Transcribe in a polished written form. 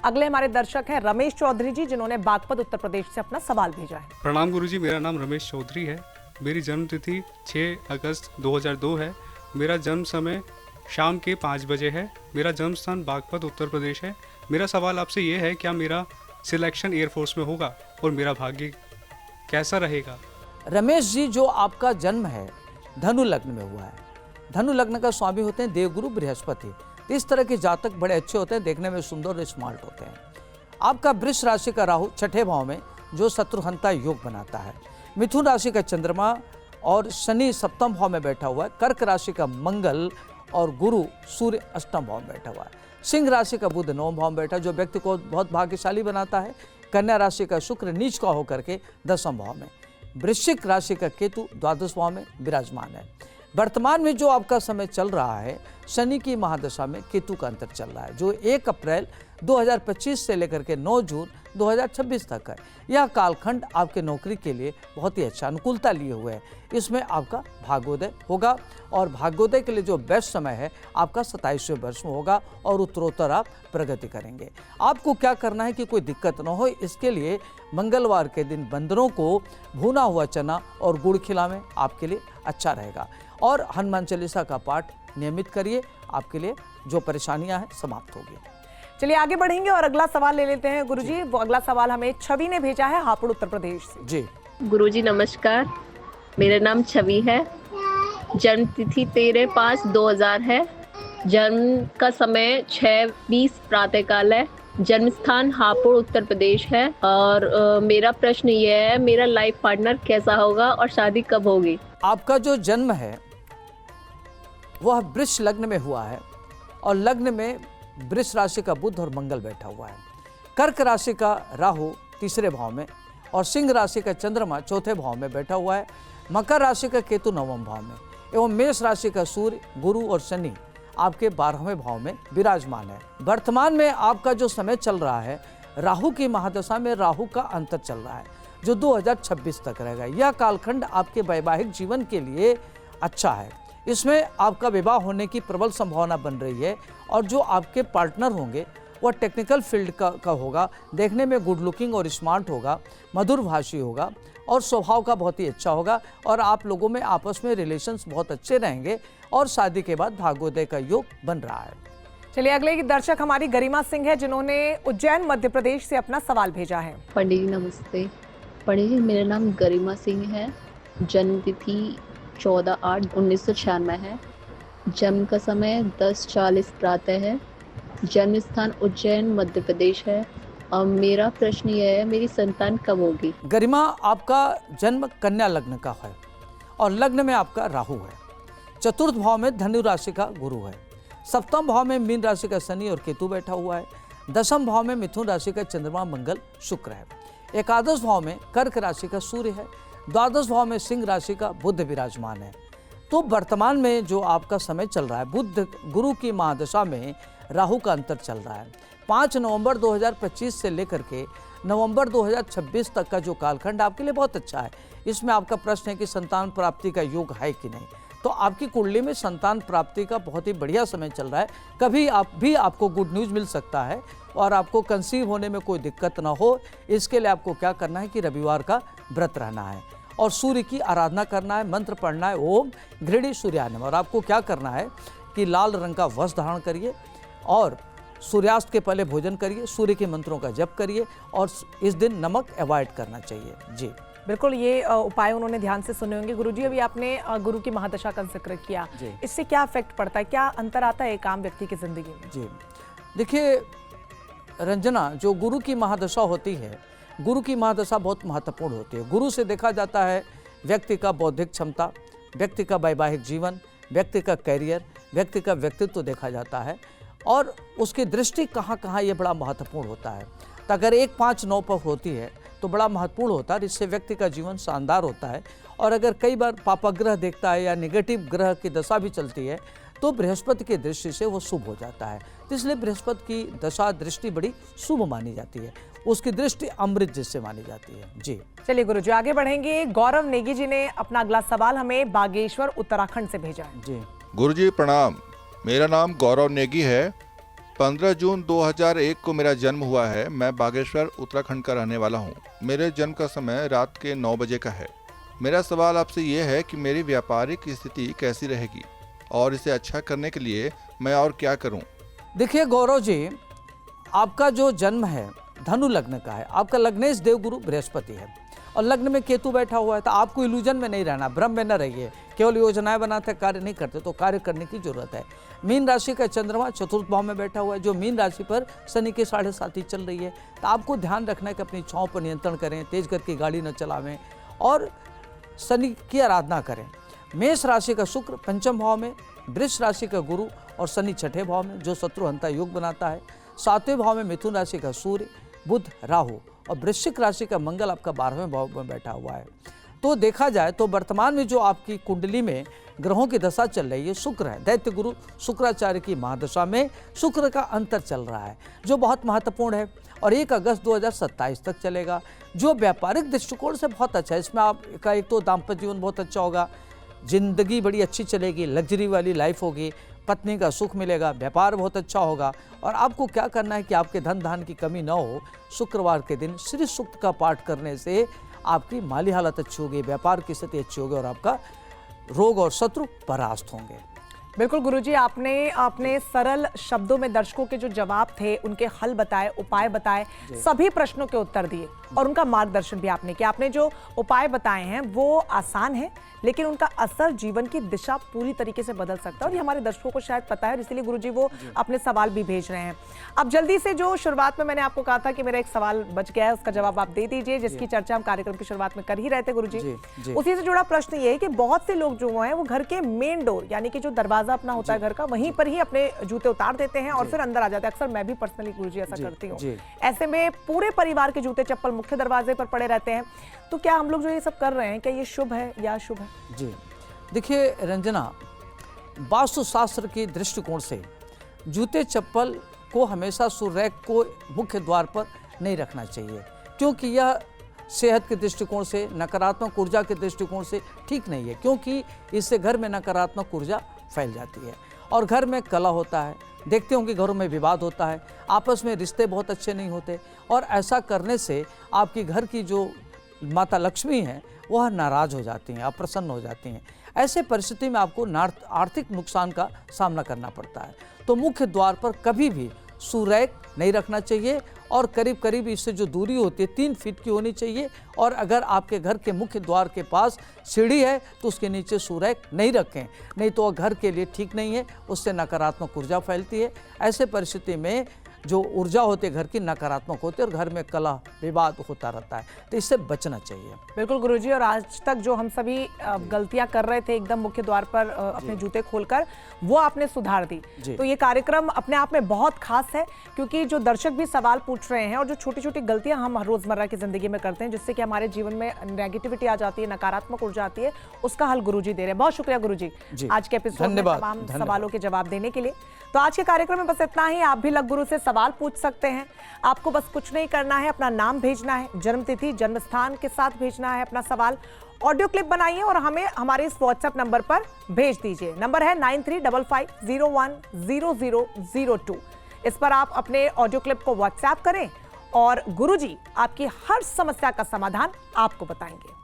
अगले हमारे दर्शक हैं रमेश चौधरी जी, जिन्होंने बागपत उत्तर प्रदेश से अपना सवाल भेजा है। प्रणाम गुरुजी, मेरा नाम रमेश चौधरी है। मेरी जन्म तिथि 6 अगस्त 2002 है। मेरा जन्म समय शाम के 5 बजे है। मेरा जन्म स्थान बागपत उत्तर प्रदेश है। मेरा सवाल आपसे ये है, क्या मेरा सिलेक्शन एयरफोर्स में होगा और मेरा भाग्य कैसा रहेगा? रमेश जी, जो आपका जन्म है धनु लग्न में हुआ है। धनु लग्न का स्वामी होते हैं देवगुरु बृहस्पति। तो इस तरह के जातक बड़े अच्छे होते हैं, देखने में सुंदर और स्मार्ट होते हैं। आपका वृष राशि का राहु छठे भाव में जो शत्रुहंता योग बनाता है। मिथुन राशि का चंद्रमा और शनि सप्तम भाव में बैठा हुआ है। कर्क राशि का मंगल और गुरु सूर्य अष्टम भाव में बैठा हुआ है। सिंह राशि का बुध नवम भाव में बैठा, जो व्यक्ति को बहुत भाग्यशाली बनाता है। कन्या राशि का शुक्र नीच का होकर के दसम भाव में। वृश्चिक राशि का केतु द्वादश भाव में विराजमान है। वर्तमान में जो आपका समय चल रहा है, शनि की महादशा में केतु का अंतर चल रहा है, जो 1 अप्रैल 2025 से लेकर के 9 जून 2026 तक है। यह कालखंड आपके नौकरी के लिए बहुत ही अच्छा अनुकूलता लिए हुए है। इसमें आपका भाग्योदय होगा और भाग्योदय के लिए जो बेस्ट समय है आपका 27वें वर्ष में होगा और उत्तरोत्तर आप प्रगति करेंगे। आपको क्या करना है कि कोई दिक्कत न हो, इसके लिए मंगलवार के दिन बंदरों को भुना हुआ चना और गुड़ खिलावें, आपके लिए अच्छा रहेगा। और हनुमान चालीसा का पाठ नियमित करिए, आपके लिए जो परेशानियां हैं समाप्त होगी। चलिए आगे बढ़ेंगे और अगला सवाल ले लेते हैं गुरुजी। वो अगला सवाल हमें छवि ने भेजा है हापुड़ उत्तर प्रदेश से। जी गुरुजी नमस्कार, मेरा नाम छवि है। जन्म तिथि 13/5/2000 है। जन्म का समय 6:20 प्रातःकाल है। जन्म स्थान हापुड़ उत्तर प्रदेश है। और मेरा प्रश्न ये है, मेरा लाइफ पार्टनर कैसा होगा और शादी कब होगी? आपका जो जन्म है वह वृष लग्न में हुआ है और लग्न में वृष राशि का बुध और मंगल बैठा हुआ है। कर्क राशि का राहु तीसरे भाव में और सिंह राशि का चंद्रमा चौथे भाव में बैठा हुआ है। मकर राशि का केतु नवम भाव में एवं मेष राशि का सूर्य गुरु और शनि आपके 12वें भाव में विराजमान है। वर्तमान में आपका जो समय चल रहा है, राहु की महादशा में राहु का अंतर चल रहा है, जो 2026 तक रहेगा। यह कालखंड आपके वैवाहिक जीवन के लिए अच्छा है। इसमें आपका विवाह होने की प्रबल संभावना बन रही है और जो आपके पार्टनर होंगे वह टेक्निकल फील्ड का होगा, देखने में गुड लुकिंग और स्मार्ट होगा, मधुरभाषी होगा और स्वभाव का बहुत ही अच्छा होगा और आप लोगों में आपस में रिलेशंस बहुत अच्छे रहेंगे और शादी के बाद भाग्योदय का योग बन रहा है। चलिए अगले की दर्शक हमारी गरिमा सिंह है, जिन्होंने उज्जैन मध्य प्रदेश से अपना सवाल भेजा है। पंडित जी नमस्ते। पंडित जी, मेरा नाम गरिमा सिंह है। जन्म तिथि 14/8/1996 है। जन्म का समय 10:40 प्रातः है। जन्म स्थान उज्जैन मध्य प्रदेश है। और मेरा प्रश्न यह है, मेरी संतान कब होगी? गरिमा, आपका जन्म कन्या लग्न का है और लग्न में आपका राहु है। चतुर्थ भाव में धनु राशि का गुरु है। सप्तम भाव में मीन राशि का शनि और केतु बैठा हुआ है। दसम भाव में मिथुन राशि का चंद्रमा मंगल शुक्र है। एकादश भाव में कर्क राशि का सूर्य है। द्वादश भाव में सिंह राशि का बुध विराजमान है। तो वर्तमान में जो आपका समय चल रहा है, बुध गुरु की महादशा में राहु का अंतर चल रहा है। 5 नवंबर 2025 से लेकर के नवंबर 2026 तक का जो कालखंड आपके लिए बहुत अच्छा है। इसमें आपका प्रश्न है कि संतान प्राप्ति का योग है कि नहीं, तो आपकी कुंडली में संतान प्राप्ति का बहुत ही बढ़िया समय चल रहा है। कभी आपको गुड न्यूज़ मिल सकता है और आपको कंसीव होने में कोई दिक्कत ना हो, इसके लिए आपको क्या करना है कि रविवार का व्रत रहना है और सूर्य की आराधना करना है, मंत्र पढ़ना है, ओम घृणी सूर्याय नमः। और आपको क्या करना है कि लाल रंग का वस्त्र धारण करिए और सूर्यास्त के पहले भोजन करिए, सूर्य के मंत्रों का जप करिए और इस दिन नमक अवॉइड करना चाहिए। जी बिल्कुल, ये उपाय उन्होंने ध्यान से सुने होंगे। गुरुजी, अभी आपने गुरु की महादशा का जिक्र किया, इससे क्या इफेक्ट पड़ता है, क्या अंतर आता है एक आम व्यक्ति की जिंदगी में? जी देखिए रंजना, जो गुरु की महादशा होती है, गुरु की महादशा बहुत महत्वपूर्ण होती है। गुरु से देखा जाता है व्यक्ति का बौद्धिक क्षमता, व्यक्ति का वैवाहिक जीवन, व्यक्ति का कैरियर, व्यक्ति का व्यक्तित्व देखा जाता है और उसकी दृष्टि कहाँ कहाँ ये बड़ा महत्वपूर्ण होता है। तो अगर 1, 5, 9 पर होती है तो बड़ा महत्वपूर्ण होता है, इससे व्यक्ति का जीवन शानदार होता है। और अगर कई बार पापाग्रह देखता है या नेगेटिव ग्रह की दशा भी चलती है तो बृहस्पति की दृष्टि से वो शुभ हो जाता है। तो इसलिए बृहस्पति की दशा दृष्टि बड़ी शुभ मानी जाती है, उसकी दृष्टि अमृत जिससे मानी जाती है। जी चलिए गुरुजी आगे बढ़ेंगे। गौरव नेगी जी ने अपना अगला सवाल हमें बागेश्वर उत्तराखंड से भेजा है। जी गुरुजी प्रणाम, मेरा नाम गौरव नेगी है। 15 जून 2001 को मेरा जन्म हुआ है। मैं बागेश्वर उत्तराखंड का रहने वाला हूँ। मेरे जन्म का समय रात के 9 बजे का है। मेरा सवाल आपसे ये है कि मेरी व्यापारिक स्थिति कैसी रहेगी और इसे अच्छा करने के लिए मैं और क्या करूँ। देखिए गौरव जी, आपका जो जन्म है धनु लग्न का है। आपका लग्नेश देवगुरु बृहस्पति है और लग्न में केतु बैठा हुआ है। तो आपको इल्यूजन में नहीं रहना, भ्रम में न रहिए। केवल योजनाएं बनाते कार्य नहीं करते, तो कार्य करने की जरूरत है। मीन राशि का चंद्रमा चतुर्थ भाव में बैठा हुआ है, जो मीन राशि पर शनि के 7.5 चल रही है। तो आपको ध्यान रखना है कि अपनी इच्छाओं पर नियंत्रण करें, तेज करके गाड़ी न चलावें और शनि की आराधना करें। मेष राशि का शुक्र पंचम भाव में, वृष राशि का गुरु और शनि छठे भाव में, जो शत्रुहंता योग बनाता है। 7वें भाव में मिथुन राशि का सूर्य, बुध, राहु और वृश्चिक राशि का मंगल आपका 12वें भाव में बैठा हुआ है। तो देखा जाए तो वर्तमान में जो आपकी कुंडली में ग्रहों की दशा चल रही है, शुक्र है। दैत्य गुरु शुक्राचार्य की महादशा में शुक्र का अंतर चल रहा है, जो बहुत महत्वपूर्ण है और 1 अगस्त 2027 तक चलेगा, जो व्यापारिक दृष्टिकोण से बहुत अच्छा है। इसमें आपका एक तो दाम्पत्य जीवन बहुत अच्छा होगा, जिंदगी बड़ी अच्छी चलेगी, लग्जरी वाली लाइफ होगी, पत्नी का सुख मिलेगा, व्यापार बहुत अच्छा होगा। और आपको क्या करना है कि आपके धन धान की कमी ना हो। शुक्रवार के दिन श्री सूक्त का पाठ करने से आपकी माली हालत अच्छी होगी, व्यापार की स्थिति अच्छी होगी और आपका रोग और शत्रु परास्त होंगे। बिल्कुल गुरुजी, आपने सरल शब्दों में दर्शकों के जो जवाब थे उनके हल बताए, उपाय बताए, सभी प्रश्नों के उत्तर दिए और उनका मार्गदर्शन भी आपने किया। आपने जो उपाय बताए हैं वो आसान है, लेकिन उनका असर जीवन की दिशा पूरी तरीके से बदल सकता है और ये हमारे दर्शकों को शायद पता है, और इसीलिए गुरुजी वो अपने सवाल भी भेज रहे हैं। अब जल्दी से, जो शुरुआत में मैंने आपको कहा था कि मेरा एक सवाल बच गया है, उसका जवाब आप दे दीजिए, जिसकी चर्चा हम कार्यक्रम की शुरुआत में कर ही रहे थे गुरुजी। उसी से जुड़ा प्रश्न ये है कि बहुत से लोग जो हैं वो घर के मेन डोर, यानी कि जो दरवाजा अपना होता है घर का, वहीं पर ही अपने जूते उतार देते हैं और फिर अंदर आ जाते हैं। अक्सर मैं भी पर्सनली गुरुजी ऐसा करती हूँ। ऐसे में पूरे परिवार के जूते चप्पल मुख्य दरवाजे पर पड़े रहते हैं। तो क्या हम लोग जो ये सब कर रहे हैं, क्या ये शुभ है या अशुभ है? जी देखिए रंजना, वास्तुशास्त्र के दृष्टिकोण से जूते चप्पल को हमेशा सूर्य को मुख्य द्वार पर नहीं रखना चाहिए, क्योंकि यह सेहत के दृष्टिकोण से, नकारात्मक ऊर्जा के दृष्टिकोण से ठीक नहीं है, क्योंकि इससे घर में नकारात्मक ऊर्जा फैल जाती है और घर में कलह होता है। देखते होंगे घरों में विवाद होता है, आपस में रिश्ते बहुत अच्छे नहीं होते और ऐसा करने से आपकी घर की जो माता लक्ष्मी हैं वह नाराज हो जाती हैं, अप्रसन्न हो जाती हैं। ऐसे परिस्थिति में आपको आर्थिक नुकसान का सामना करना पड़ता है। तो मुख्य द्वार पर कभी भी सूरैक नहीं रखना चाहिए और करीब करीब इससे जो दूरी होती है 3 फीट की होनी चाहिए। और अगर आपके घर के मुख्य द्वार के पास सीढ़ी है तो उसके नीचे सूरैक नहीं रखें, नहीं तो वह घर के लिए ठीक नहीं है, उससे नकारात्मक ऊर्जा फैलती है। ऐसे परिस्थिति में जो ऊर्जा होती है घर की नकारात्मक होती है और घर में कलह विवाद होता रहता है, तो इससे बचना चाहिए। बिल्कुल गुरुजी, और आज तक जो हम सभी गलतियां कर रहे थे एकदम मुख्य द्वार पर अपने जूते खोलकर, वो आपने सुधार दी। तो ये कार्यक्रम अपने आप में बहुत खास है, क्योंकि जो दर्शक भी सवाल पूछ रहे हैं और जो छोटी छोटी गलतियां हम रोजमर्रा की जिंदगी में करते हैं जिससे कि हमारे जीवन में नेगेटिविटी आ जाती है, नकारात्मक ऊर्जा आती है, उसका हल गुरुजी दे रहे हैं। बहुत शुक्रिया गुरुजी आज के एपिसोड में तमाम सवालों के जवाब देने के लिए। तो आज के कार्यक्रम में बस इतना ही। आप भी लग गुरु से सवाल पूछ सकते हैं। आपको बस कुछ नहीं करना है, अपना नाम भेजना है, जन्मतिथि जन्म स्थान के साथ भेजना है अपना सवाल, ऑडियो क्लिप बनाइए और हमें हमारे इस व्हाट्सएप नंबर पर भेज दीजिए। नंबर है 9355010002। इस पर आप अपने ऑडियो क्लिप को व्हाट्सएप करें और गुरुजी आपकी हर समस्या का समाधान आपको बताएंगे।